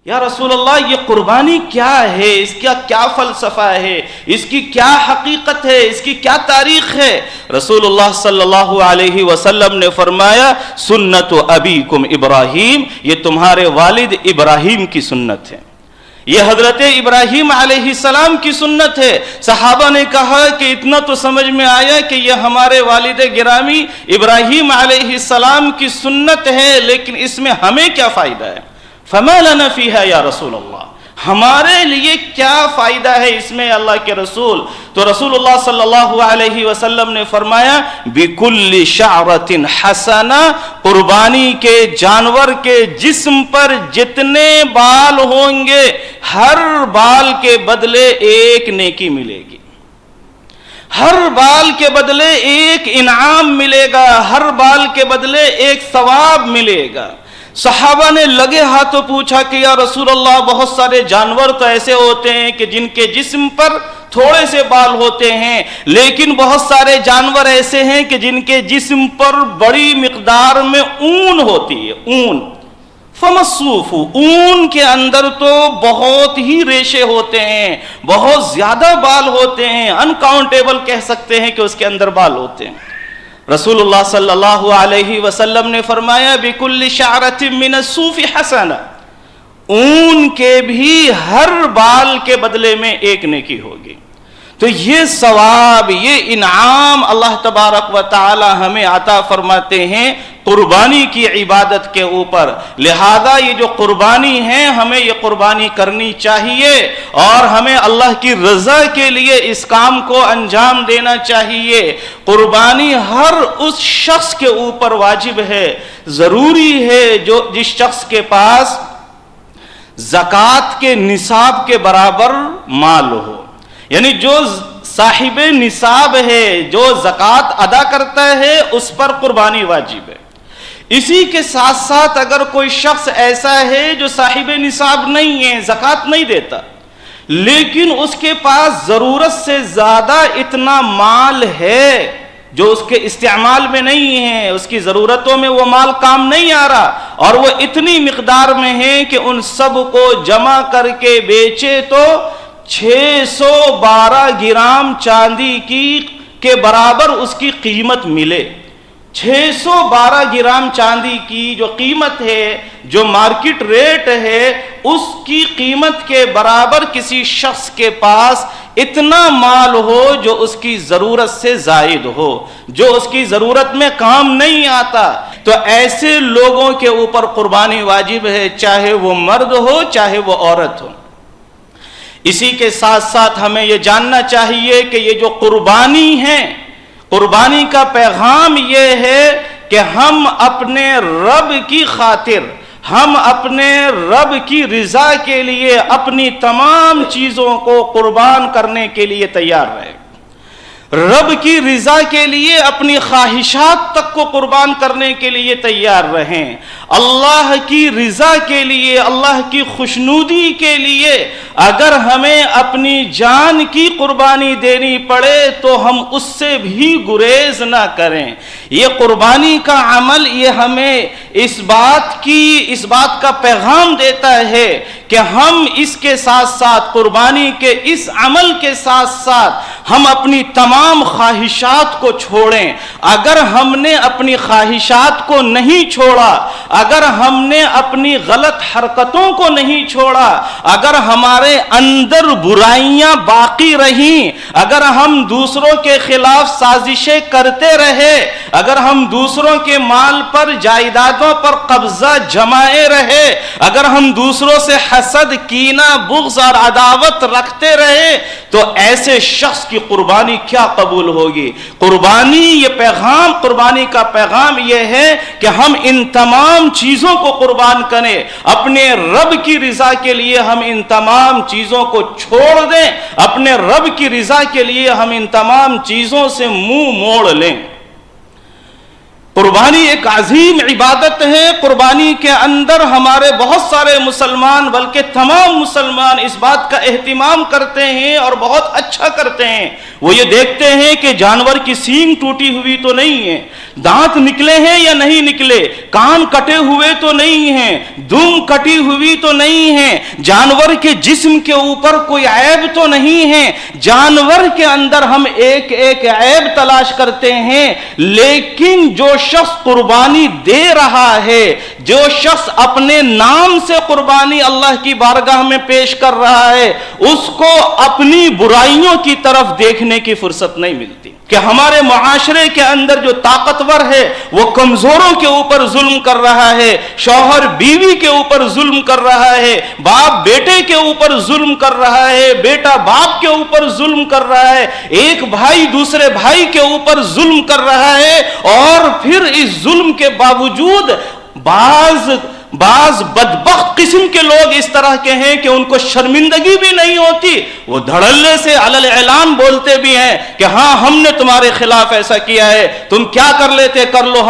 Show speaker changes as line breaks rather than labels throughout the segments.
یا رسول اللہ یہ قربانی کیا ہے، اس کا کیا فلسفہ ہے، اس کی کیا حقیقت ہے، اس کی کیا تاریخ ہے؟ رسول اللہ صلی اللہ علیہ وسلم نے فرمایا سنت ابیکم ابراہیم، یہ تمہارے والد ابراہیم کی سنت ہے، یہ حضرت ابراہیم علیہ السلام کی سنت ہے۔ صحابہ نے کہا کہ اتنا تو سمجھ میں آیا کہ یہ ہمارے والد گرامی ابراہیم علیہ السلام کی سنت ہے، لیکن اس میں ہمیں کیا فائدہ ہے؟ فما لنا فیہا یا رسول اللہ، ہمارے لیے کیا فائدہ ہے اس میں اللہ کے رسول؟ تو رسول اللہ صلی اللہ علیہ وسلم نے فرمایا بِكُلِّ شَعْرَةٍ حَسَنَةٍ، قربانی کے جانور کے جسم پر جتنے بال ہوں گے ہر بال کے بدلے ایک نیکی ملے گی، ہر بال کے بدلے ایک انعام ملے گا، ہر بال کے بدلے ایک ثواب ملے گا۔ صحابہ نے لگے ہاتھوں پوچھا کہ یا رسول اللہ بہت سارے جانور تو ایسے ہوتے ہیں کہ جن کے جسم پر تھوڑے سے بال ہوتے ہیں، لیکن بہت سارے جانور ایسے ہیں کہ جن کے جسم پر بڑی مقدار میں اون ہوتی ہے، اون۔ فمصوف، اون کے اندر تو بہت ہی ریشے ہوتے ہیں، بہت زیادہ بال ہوتے ہیں، انکاؤنٹیبل کہہ سکتے ہیں کہ اس کے اندر بال ہوتے ہیں۔ رسول اللہ صلی اللہ علیہ وسلم نے فرمایا بِكُلِّ شَعْرَةٍ مِّنَ الصُّوفِ حَسَنَةٍ، اون کے بھی ہر بال کے بدلے میں ایک نیکی ہوگی۔ تو یہ ثواب، یہ انعام اللہ تبارک و تعالی ہمیں عطا فرماتے ہیں قربانی کی عبادت کے اوپر۔ لہذا یہ جو قربانی ہے ہمیں یہ قربانی کرنی چاہیے اور ہمیں اللہ کی رضا کے لیے اس کام کو انجام دینا چاہیے۔ قربانی ہر اس شخص کے اوپر واجب ہے، ضروری ہے جو جس شخص کے پاس زکوٰۃ کے نصاب کے برابر مال ہو، یعنی جو صاحب نصاب ہے، جو زکوٰۃ ادا کرتا ہے اس پر قربانی واجب ہے۔ اسی کے ساتھ ساتھ اگر کوئی شخص ایسا ہے جو صاحب نصاب نہیں ہے، زکوٰۃ نہیں دیتا، لیکن اس کے پاس ضرورت سے زیادہ اتنا مال ہے جو اس کے استعمال میں نہیں ہے، اس کی ضرورتوں میں وہ مال کام نہیں آ رہا، اور وہ اتنی مقدار میں ہے کہ ان سب کو جمع کر کے بیچے تو 612 گرام چاندی کے برابر اس کی قیمت ملے۔ 612 گرام چاندی کی جو قیمت ہے، جو مارکیٹ ریٹ ہے، اس کی قیمت کے برابر کسی شخص کے پاس اتنا مال ہو جو اس کی ضرورت سے زائد ہو، جو اس کی ضرورت میں کام نہیں آتا، تو ایسے لوگوں کے اوپر قربانی واجب ہے، چاہے وہ مرد ہو چاہے وہ عورت ہو۔ اسی کے ساتھ ساتھ ہمیں یہ جاننا چاہیے کہ یہ جو قربانی ہے، قربانی کا پیغام یہ ہے کہ ہم اپنے رب کی خاطر، ہم اپنے رب کی رضا کے لیے اپنی تمام چیزوں کو قربان کرنے کے لیے تیار رہیں، رب کی رضا کے لیے اپنی خواہشات تک کو قربان کرنے کے لیے تیار رہیں، اللہ کی رضا کے لیے، اللہ کی خوشنودی کے لیے اگر ہمیں اپنی جان کی قربانی دینی پڑے تو ہم اس سے بھی گریز نہ کریں۔ یہ قربانی کا عمل یہ ہمیں اس بات کا پیغام دیتا ہے کہ ہم اس کے ساتھ ساتھ، قربانی کے اس عمل کے ساتھ ساتھ ہم اپنی تمام خواہشات کو چھوڑیں۔ اگر ہم نے اپنی خواہشات کو نہیں چھوڑا، اگر ہم نے اپنی غلط حرکتوں کو نہیں چھوڑا، اگر ہمارے اندر برائیاں باقی رہیں، اگر ہم دوسروں کے خلاف سازشیں کرتے رہے، اگر ہم دوسروں کے مال پر، جائیدادوں پر قبضہ جمائے رہے، اگر ہم دوسروں سے حسد، کینہ، بغض اور عداوت رکھتے رہے، تو ایسے شخص کی قربانی کیا قبول ہوگی؟ قربانی کا پیغام یہ ہے کہ ہم ان تمام چیزوں کو قربان کریں، اپنے رب کی رضا کے لیے ہم ان تمام چیزوں کو چھوڑ دیں، اپنے رب کی رضا کے لیے ہم ان تمام چیزوں سے منہ موڑ لیں۔ قربانی ایک عظیم عبادت ہے. قربانی کے اندر ہمارے بہت سارے مسلمان بلکہ تمام مسلمان اس بات کا اہتمام کرتے ہیں اور بہت اچھا کرتے ہیں. وہ یہ دیکھتے ہیں کہ جانور کی سینگ ٹوٹی ہوئی تو نہیں ہے, دانت نکلے ہیں یا نہیں نکلے, کان کٹے ہوئے تو نہیں ہیں, دم کٹی ہوئی تو نہیں ہے, جانور کے جسم کے اوپر کوئی عیب تو نہیں ہے. جانور کے اندر ہم ایک ایک عیب تلاش کرتے ہیں, لیکن جو شخص قربانی دے رہا ہے, جو شخص اپنے نام سے قربانی اللہ کی بارگاہ میں پیش کر رہا ہے, اس کو اپنی برائیوں کی طرف دیکھنے کی فرصت نہیں ملتی کہ ہمارے معاشرے کے اندر جو طاقتور ہے وہ کمزوروں کے اوپر ظلم کر رہا ہے, شوہر بیوی کے اوپر ظلم کر رہا ہے, باپ بیٹے کے اوپر ظلم کر رہا ہے, بیٹا باپ کے اوپر ظلم کر رہا ہے, ایک بھائی دوسرے بھائی کے اوپر ظلم کر رہا ہے. اور پھر اس ظلم کے باوجود بعض بدبخت قسم کے لوگ اس طرح کے ہیں کہ ان کو شرمندگی بھی نہیں ہوتی, وہ دھڑلے سے علل اعلان بولتے بھی ہیں کہ ہاں ہم نے تمہارے خلاف ایسا کیا ہے, تم کیا کر لیتے کر لو,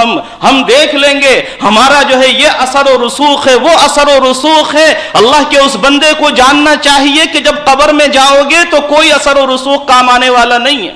ہم دیکھ لیں گے, ہمارا جو ہے یہ اثر و رسوخ ہے, وہ اثر و رسوخ ہے. اللہ کے اس بندے کو جاننا چاہیے کہ جب قبر میں جاؤ گے تو کوئی اثر و رسوخ کام آنے والا نہیں ہے.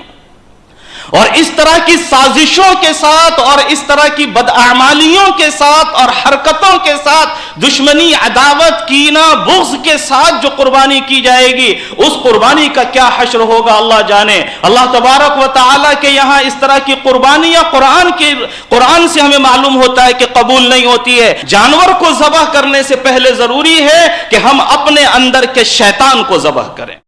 اور اس طرح کی سازشوں کے ساتھ اور اس طرح کی بداعمالیوں کے ساتھ اور حرکتوں کے ساتھ, دشمنی, عداوت, کینہ, بغض کے ساتھ جو قربانی کی جائے گی, اس قربانی کا کیا حشر ہوگا اللہ جانے. اللہ تبارک و تعالیٰ کے یہاں اس طرح کی قربانیاں قرآن سے ہمیں معلوم ہوتا ہے کہ قبول نہیں ہوتی ہے. جانور کو ذبح کرنے سے پہلے ضروری ہے کہ ہم اپنے اندر کے شیطان کو ذبح کریں.